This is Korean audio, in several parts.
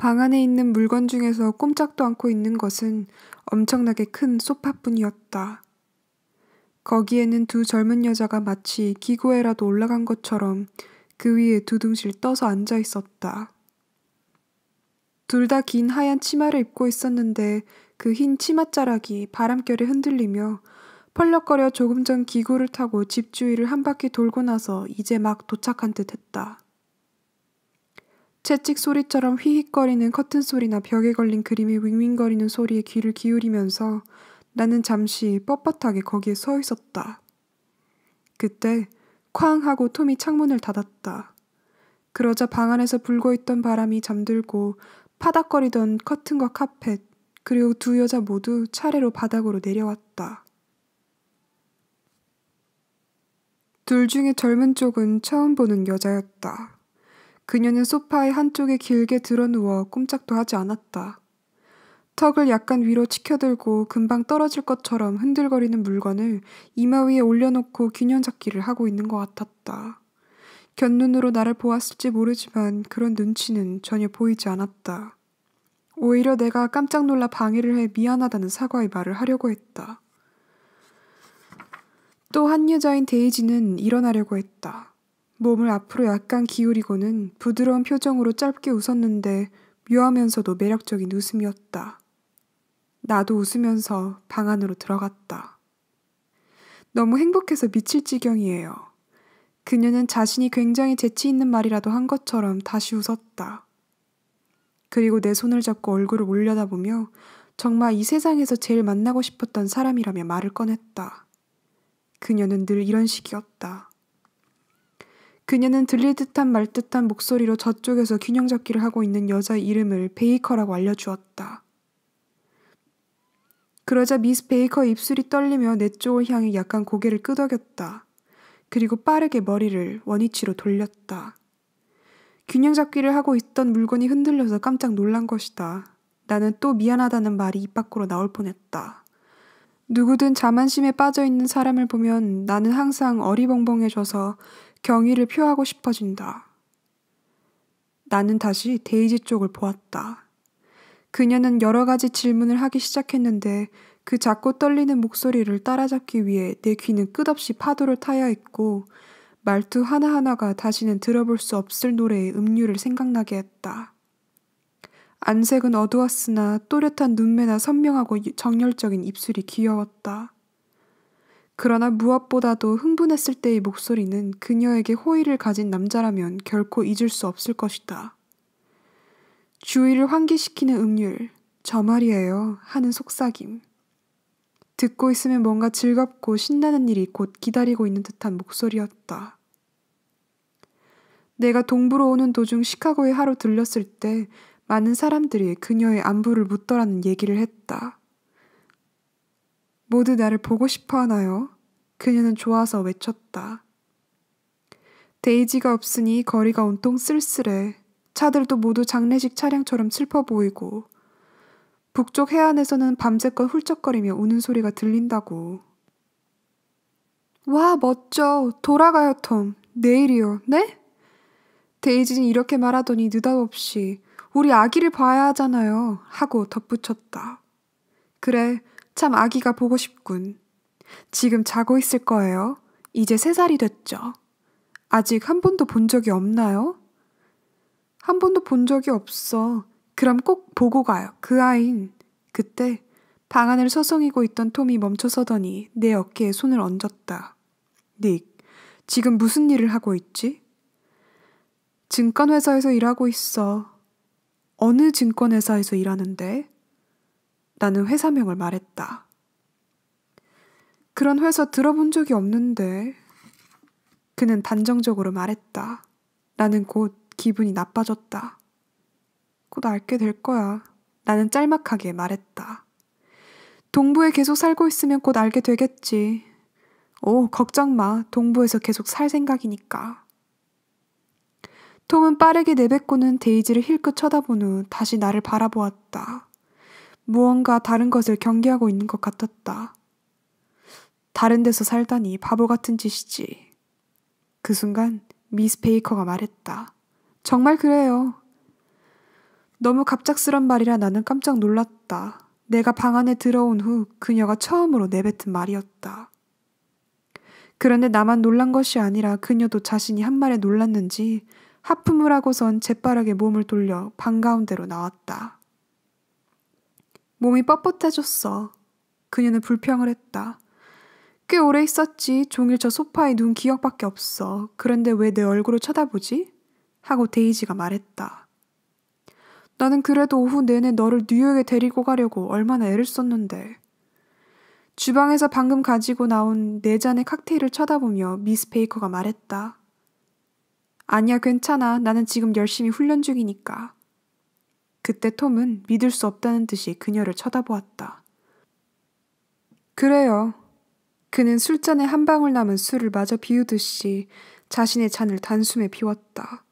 방 안에 있는 물건 중에서 꼼짝도 않고 있는 것은 엄청나게 큰 소파뿐이었다. 거기에는 두 젊은 여자가 마치 기구에라도 올라간 것처럼 그 위에 두둥실 떠서 앉아 있었다. 둘 다 긴 하얀 치마를 입고 있었는데 그 흰 치맛자락이 바람결에 흔들리며 펄럭거려 조금 전 기구를 타고 집 주위를 한 바퀴 돌고 나서 이제 막 도착한 듯 했다. 채찍 소리처럼 휘휘거리는 커튼 소리나 벽에 걸린 그림이 윙윙거리는 소리에 귀를 기울이면서 나는 잠시 뻣뻣하게 거기에 서 있었다. 그때 쾅 하고 톰이 창문을 닫았다. 그러자 방 안에서 불고 있던 바람이 잠들고 파닥거리던 커튼과 카펫, 그리고 두 여자 모두 차례로 바닥으로 내려왔다. 둘 중에 젊은 쪽은 처음 보는 여자였다. 그녀는 소파의 한쪽에 길게 드러누워 꼼짝도 하지 않았다. 턱을 약간 위로 치켜들고 금방 떨어질 것처럼 흔들거리는 물건을 이마 위에 올려놓고 균형 잡기를 하고 있는 것 같았다. 곁눈으로 나를 보았을지 모르지만 그런 눈치는 전혀 보이지 않았다. 오히려 내가 깜짝 놀라 방해를 해 미안하다는 사과의 말을 하려고 했다. 또 한 여자인 데이지는 일어나려고 했다. 몸을 앞으로 약간 기울이고는 부드러운 표정으로 짧게 웃었는데 묘하면서도 매력적인 웃음이었다. 나도 웃으면서 방 안으로 들어갔다. 너무 행복해서 미칠 지경이에요. 그녀는 자신이 굉장히 재치 있는 말이라도 한 것처럼 다시 웃었다. 그리고 내 손을 잡고 얼굴을 올려다보며 정말 이 세상에서 제일 만나고 싶었던 사람이라며 말을 꺼냈다. 그녀는 늘 이런 식이었다. 그녀는 들릴 듯한 말 듯한 목소리로 저쪽에서 균형 잡기를 하고 있는 여자의 이름을 베이커라고 알려주었다. 그러자 미스 베이커의 입술이 떨리며 내 쪽을 향해 약간 고개를 끄덕였다. 그리고 빠르게 머리를 원위치로 돌렸다. 균형 잡기를 하고 있던 물건이 흔들려서 깜짝 놀란 것이다. 나는 또 미안하다는 말이 입 밖으로 나올 뻔했다. 누구든 자만심에 빠져있는 사람을 보면 나는 항상 어리벙벙해져서 경의를 표하고 싶어진다. 나는 다시 데이지 쪽을 보았다. 그녀는 여러 가지 질문을 하기 시작했는데 그 작고 떨리는 목소리를 따라잡기 위해 내 귀는 끝없이 파도를 타야 했고 말투 하나하나가 다시는 들어볼 수 없을 노래의 음률을 생각나게 했다. 안색은 어두웠으나 또렷한 눈매나 선명하고 정열적인 입술이 귀여웠다. 그러나 무엇보다도 흥분했을 때의 목소리는 그녀에게 호의를 가진 남자라면 결코 잊을 수 없을 것이다. 주위를 환기시키는 음률, 저 말이에요 하는 속삭임. 듣고 있으면 뭔가 즐겁고 신나는 일이 곧 기다리고 있는 듯한 목소리였다. 내가 동부로 오는 도중 시카고에 하루 들렸을 때 많은 사람들이 그녀의 안부를 묻더라는 얘기를 했다. 모두 나를 보고 싶어 하나요? 그녀는 좋아서 외쳤다. 데이지가 없으니 거리가 온통 쓸쓸해. 차들도 모두 장례식 차량처럼 슬퍼 보이고 북쪽 해안에서는 밤새껏 훌쩍거리며 우는 소리가 들린다고. 와, 멋져. 돌아가요, 톰. 내일이요. 네? 데이지는 이렇게 말하더니 느닷없이 우리 아기를 봐야 하잖아요. 하고 덧붙였다. 그래, 참 아기가 보고 싶군. 지금 자고 있을 거예요. 이제 3살이 됐죠. 아직 한 번도 본 적이 없나요? 한 번도 본 적이 없어. 그럼 꼭 보고 가요. 그 아인. 그때 방 안을 서성이고 있던 톰이 멈춰서더니 내 어깨에 손을 얹었다. 닉, 지금 무슨 일을 하고 있지? 증권회사에서 일하고 있어. 어느 증권회사에서 일하는데? 나는 회사명을 말했다. 그런 회사 들어본 적이 없는데. 그는 단정적으로 말했다. 나는 곧 기분이 나빠졌다. 곧 알게 될 거야. 나는 짤막하게 말했다. 동부에 계속 살고 있으면 곧 알게 되겠지. 오, 걱정 마. 동부에서 계속 살 생각이니까. 톰은 빠르게 내뱉고는 데이지를 힐끗 쳐다본 후 다시 나를 바라보았다. 무언가 다른 것을 경계하고 있는 것 같았다. 다른 데서 살다니 바보 같은 짓이지. 그 순간 미스 베이커가 말했다. 정말 그래요. 너무 갑작스런 말이라 나는 깜짝 놀랐다. 내가 방 안에 들어온 후 그녀가 처음으로 내뱉은 말이었다. 그런데 나만 놀란 것이 아니라 그녀도 자신이 한 말에 놀랐는지 하품을 하고선 재빠르게 몸을 돌려 방 가운데로 나왔다. 몸이 뻣뻣해졌어. 그녀는 불평을 했다. 꽤 오래 있었지. 종일 저 소파에 누운 기억밖에 없어. 그런데 왜 내 얼굴을 쳐다보지? 하고 데이지가 말했다. 나는 그래도 오후 내내 너를 뉴욕에 데리고 가려고 얼마나 애를 썼는데. 주방에서 방금 가지고 나온 네 잔의 칵테일을 쳐다보며 미스 베이커가 말했다. 아니야, 괜찮아. 나는 지금 열심히 훈련 중이니까. 그때 톰은 믿을 수 없다는 듯이 그녀를 쳐다보았다. 그래요. 그는 술잔에 한 방울 남은 술을 마저 비우듯이 자신의 잔을 단숨에 비웠다.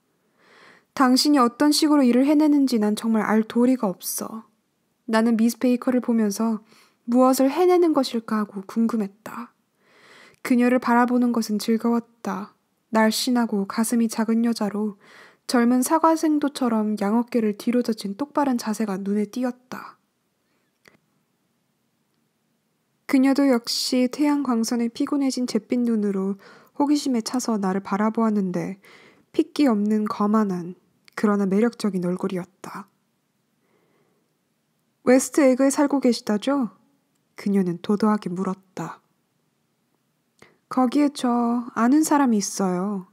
당신이 어떤 식으로 일을 해내는지 난 정말 알 도리가 없어. 나는 미스 베이커를 보면서 무엇을 해내는 것일까 하고 궁금했다. 그녀를 바라보는 것은 즐거웠다. 날씬하고 가슴이 작은 여자로 젊은 사과생도처럼 양어깨를 뒤로 젖힌 똑바른 자세가 눈에 띄었다. 그녀도 역시 태양 광선에 피곤해진 잿빛 눈으로 호기심에 차서 나를 바라보았는데 핏기 없는 거만한 그러나 매력적인 얼굴이었다. 웨스트 에그에 살고 계시다죠? 그녀는 도도하게 물었다. 거기에 저 아는 사람이 있어요.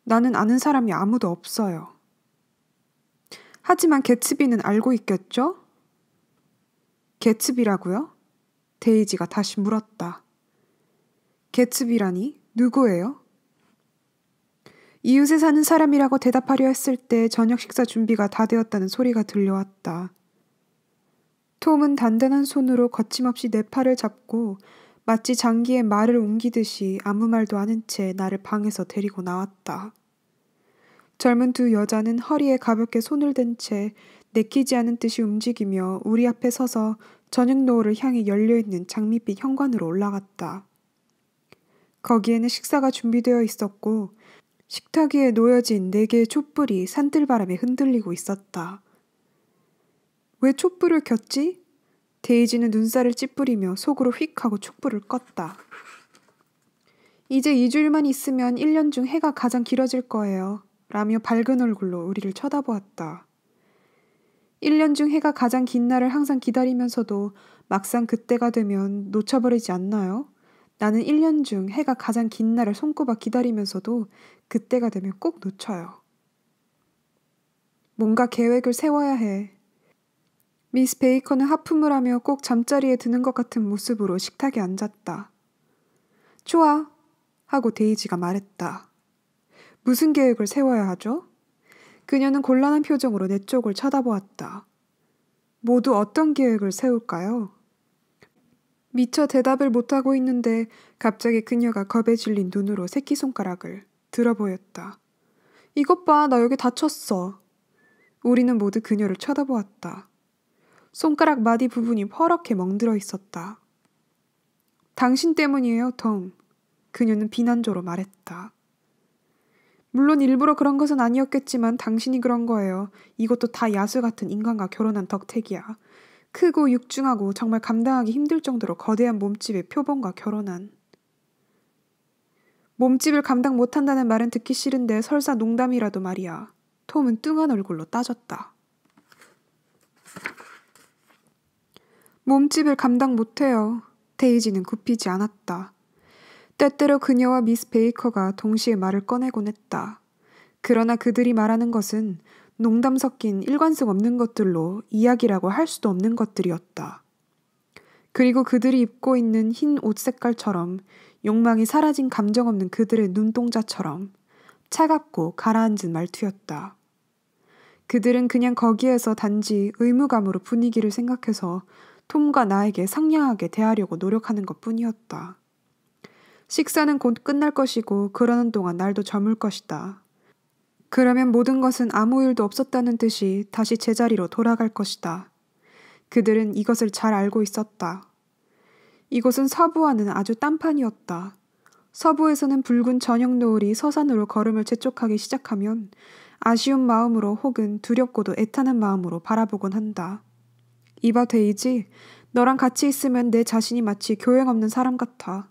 나는 아는 사람이 아무도 없어요. 하지만 개츠비는 알고 있겠죠? 개츠비라고요? 데이지가 다시 물었다. 개츠비라니? 누구예요? 이웃에 사는 사람이라고 대답하려 했을 때 저녁 식사 준비가 다 되었다는 소리가 들려왔다. 톰은 단단한 손으로 거침없이 내 팔을 잡고 마치 장기에 말을 옮기듯이 아무 말도 않은 채 나를 방에서 데리고 나왔다. 젊은 두 여자는 허리에 가볍게 손을 댄 채 내키지 않은 듯이 움직이며 우리 앞에 서서 저녁 노을을 향해 열려있는 장밋빛 현관으로 올라갔다. 거기에는 식사가 준비되어 있었고 식탁 위에 놓여진 4개의 촛불이 산들바람에 흔들리고 있었다. 왜 촛불을 켰지? 데이지는 눈살을 찌푸리며 속으로 휙 하고 촛불을 껐다. 이제 2주일만 있으면 1년 중 해가 가장 길어질 거예요. 라며 밝은 얼굴로 우리를 쳐다보았다. 1년 중 해가 가장 긴 날을 항상 기다리면서도 막상 그때가 되면 놓쳐버리지 않나요? 나는 1년 중 해가 가장 긴 날을 손꼽아 기다리면서도 그때가 되면 꼭 놓쳐요. 뭔가 계획을 세워야 해. 미스 베이커는 하품을 하며 꼭 잠자리에 드는 것 같은 모습으로 식탁에 앉았다. 좋아. 하고 데이지가 말했다. 무슨 계획을 세워야 하죠? 그녀는 곤란한 표정으로 내 쪽을 쳐다보았다. 모두 어떤 계획을 세울까요? 미처 대답을 못하고 있는데 갑자기 그녀가 겁에 질린 눈으로 새끼손가락을 들어보였다. 이것 봐, 나 여기 다쳤어. 우리는 모두 그녀를 쳐다보았다. 손가락 마디 부분이 퍼렇게 멍들어 있었다. 당신 때문이에요, 톰. 그녀는 비난조로 말했다. 물론 일부러 그런 것은 아니었겠지만 당신이 그런 거예요. 이것도 다 야수 같은 인간과 결혼한 덕택이야. 크고 육중하고 정말 감당하기 힘들 정도로 거대한 몸집의 표범과 결혼한. 몸집을 감당 못한다는 말은 듣기 싫은데 설사 농담이라도 말이야. 톰은 뚱한 얼굴로 따졌다. 몸집을 감당 못해요. 데이지는 굽히지 않았다. 때때로 그녀와 미스 베이커가 동시에 말을 꺼내곤 했다. 그러나 그들이 말하는 것은 농담 섞인 일관성 없는 것들로 이야기라고 할 수도 없는 것들이었다. 그리고 그들이 입고 있는 흰 옷 색깔처럼 욕망이 사라진 감정 없는 그들의 눈동자처럼 차갑고 가라앉은 말투였다. 그들은 그냥 거기에서 단지 의무감으로 분위기를 생각해서 톰과 나에게 상냥하게 대하려고 노력하는 것뿐이었다. 식사는 곧 끝날 것이고 그러는 동안 날도 저물 것이다. 그러면 모든 것은 아무 일도 없었다는 듯이 다시 제자리로 돌아갈 것이다. 그들은 이것을 잘 알고 있었다. 이곳은 서부와는 아주 딴판이었다. 서부에서는 붉은 저녁 노을이 서산으로 걸음을 재촉하기 시작하면 아쉬운 마음으로 혹은 두렵고도 애타는 마음으로 바라보곤 한다. 이봐 데이지, 너랑 같이 있으면 내 자신이 마치 교양 없는 사람 같아.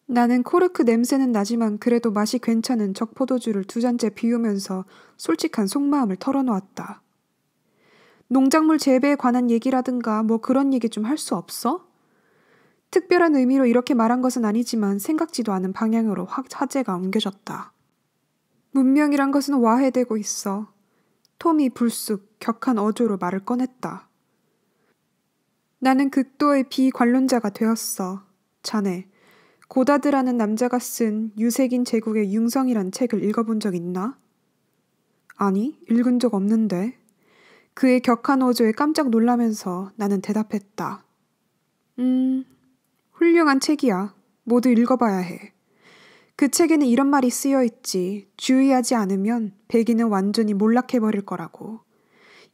나는 코르크 냄새는 나지만 그래도 맛이 괜찮은 적포도주를 2잔째 비우면서 솔직한 속마음을 털어놓았다. 농작물 재배에 관한 얘기라든가 뭐 그런 얘기 좀 할 수 없어? 특별한 의미로 이렇게 말한 것은 아니지만 생각지도 않은 방향으로 화제가 옮겨졌다. 문명이란 것은 와해되고 있어. 톰이 불쑥 격한 어조로 말을 꺼냈다. 나는 극도의 비관론자가 되었어. 자네, 고다드라는 남자가 쓴 유색인 제국의 융성이란 책을 읽어본 적 있나? 아니, 읽은 적 없는데. 그의 격한 어조에 깜짝 놀라면서 나는 대답했다. 훌륭한 책이야. 모두 읽어봐야 해. 그 책에는 이런 말이 쓰여 있지. 주의하지 않으면 백인은 완전히 몰락해버릴 거라고.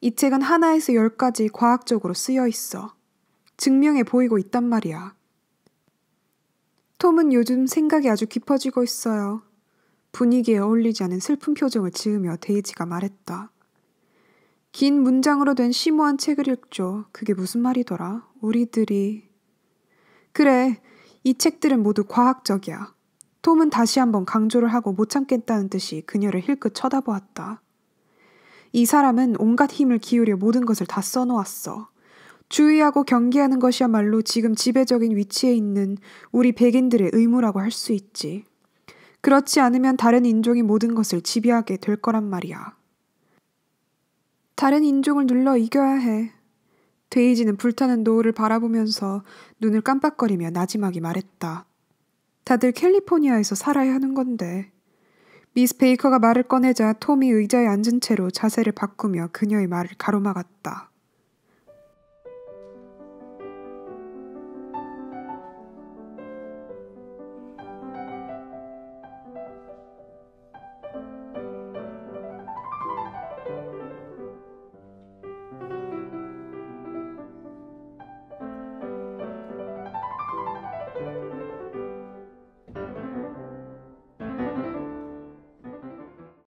이 책은 하나에서 10까지 과학적으로 쓰여 있어. 증명해 보이고 있단 말이야. 톰은 요즘 생각이 아주 깊어지고 있어요. 분위기에 어울리지 않은 슬픈 표정을 지으며 데이지가 말했다. 긴 문장으로 된 심오한 책을 읽죠. 그게 무슨 말이더라? 우리들이... 그래, 이 책들은 모두 과학적이야. 톰은 다시 한번 강조를 하고 못 참겠다는 듯이 그녀를 힐끗 쳐다보았다. 이 사람은 온갖 힘을 기울여 모든 것을 다 써놓았어. 주의하고 경계하는 것이야말로 지금 지배적인 위치에 있는 우리 백인들의 의무라고 할 수 있지. 그렇지 않으면 다른 인종이 모든 것을 지배하게 될 거란 말이야. 다른 인종을 눌러 이겨야 해. 데이지는 불타는 노을을 바라보면서 눈을 깜빡거리며 나지막이 말했다. 다들 캘리포니아에서 살아야 하는 건데. 미스 베이커가 말을 꺼내자 톰이 의자에 앉은 채로 자세를 바꾸며 그녀의 말을 가로막았다.